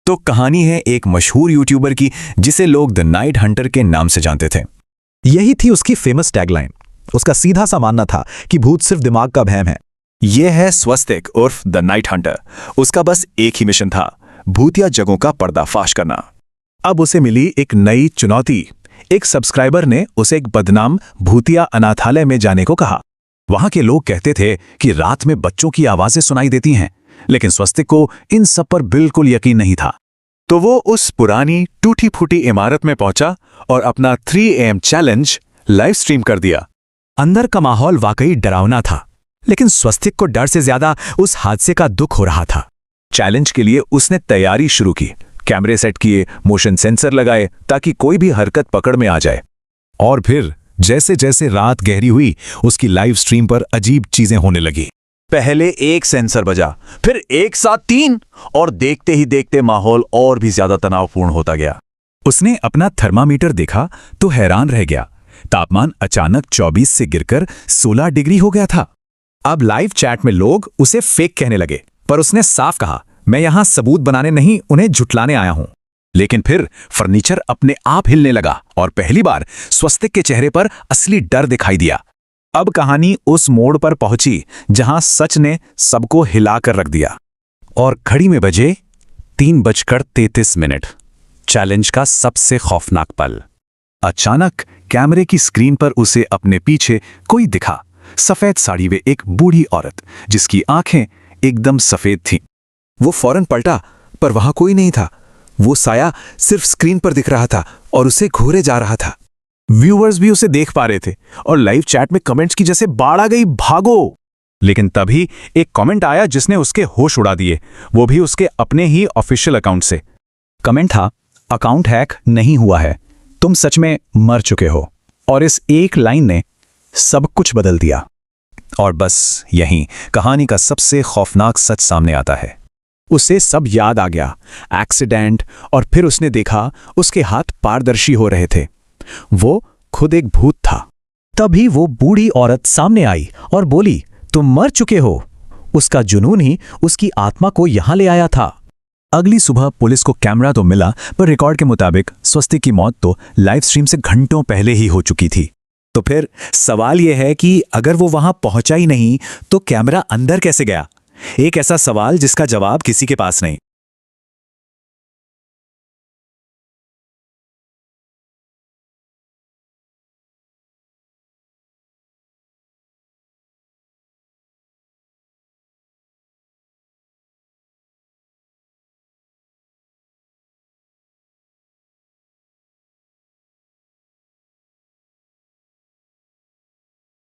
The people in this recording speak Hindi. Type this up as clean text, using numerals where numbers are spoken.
तो कहानी है एक मशहूर यूट्यूबर की जिसे लोग द नाइट हंटर के नाम से जानते थे। यही थी उसकी फेमस टैगलाइन। उसका सीधा सा मानना था कि भूत सिर्फ दिमाग का वहम है। यह है स्वस्तिक उर्फ द नाइट हंटर। उसका बस एक ही मिशन था, भूतिया जगहों का पर्दाफाश करना। अब उसे मिली एक नई चुनौती। एक सब्सक्राइबर ने उसे एक बदनाम भूतिया अनाथालय में जाने को कहा। वहां के लोग कहते थे कि रात में बच्चों की आवाजें सुनाई देती हैं, लेकिन स्वस्तिक को इन सब पर बिल्कुल यकीन नहीं था। तो वो उस पुरानी टूटी फूटी इमारत में पहुंचा और अपना 3 AM चैलेंज लाइव स्ट्रीम कर दिया। अंदर का माहौल वाकई डरावना था, लेकिन स्वस्तिक को डर से ज्यादा उस हादसे का दुख हो रहा था। चैलेंज के लिए उसने तैयारी शुरू की। कैमरे सेट किए, मोशन सेंसर लगाए ताकि कोई भी हरकत पकड़ में आ जाए। और फिर जैसे जैसे रात गहरी हुई, उसकी लाइव स्ट्रीम पर अजीब चीजें होने लगी। पहले एक सेंसर बजा, फिर एक साथ 3, और देखते ही देखते माहौल और भी ज्यादा तनावपूर्ण होता गया। उसने अपना थर्मामीटर देखा तो हैरान रह गया। तापमान अचानक 24 से गिरकर 16 डिग्री हो गया था। अब लाइव चैट में लोग उसे फेक कहने लगे, पर उसने साफ कहा, मैं यहां सबूत बनाने नहीं, उन्हें झुठलाने आया हूं। लेकिन फिर फर्नीचर अपने आप हिलने लगा और पहली बार स्वस्तिक के चेहरे पर असली डर दिखाई दिया। अब कहानी उस मोड़ पर पहुंची जहां सच ने सबको हिलाकर रख दिया। और घड़ी में बजे 3:33। चैलेंज का सबसे खौफनाक पल। अचानक कैमरे की स्क्रीन पर उसे अपने पीछे कोई दिखा। सफेद साड़ी में एक बूढ़ी औरत जिसकी आंखें एकदम सफेद थीं। वो फौरन पलटा, पर वहां कोई नहीं था। वो साया सिर्फ स्क्रीन पर दिख रहा था और उसे घूरे जा रहा था। व्यूअर्स भी उसे देख पा रहे थे और लाइव चैट में कमेंट्स की जैसे बाढ़ आ गई, भागो। लेकिन तभी एक कमेंट आया जिसने उसके होश उड़ा दिए, वो भी उसके अपने ही ऑफिशियल अकाउंट से। कमेंट था, अकाउंट हैक नहीं हुआ है, तुम सच में मर चुके हो। और इस एक लाइन ने सब कुछ बदल दिया। और बस यहीं कहानी का सबसे खौफनाक सच सामने आता है। उसे सब याद आ गया, एक्सीडेंट, और फिर उसने देखा उसके हाथ पारदर्शी हो रहे थे। वो खुद एक भूत था। तभी वो बूढ़ी औरत सामने आई और बोली, तुम मर चुके हो। उसका जुनून ही उसकी आत्मा को यहां ले आया था। अगली सुबह पुलिस को कैमरा तो मिला, पर रिकॉर्ड के मुताबिक स्वस्तिक की मौत तो लाइव स्ट्रीम से घंटों पहले ही हो चुकी थी। तो फिर सवाल यह है कि अगर वो वहां पहुंचा ही नहीं तो कैमरा अंदर कैसे गया? एक ऐसा सवाल जिसका जवाब किसी के पास नहीं।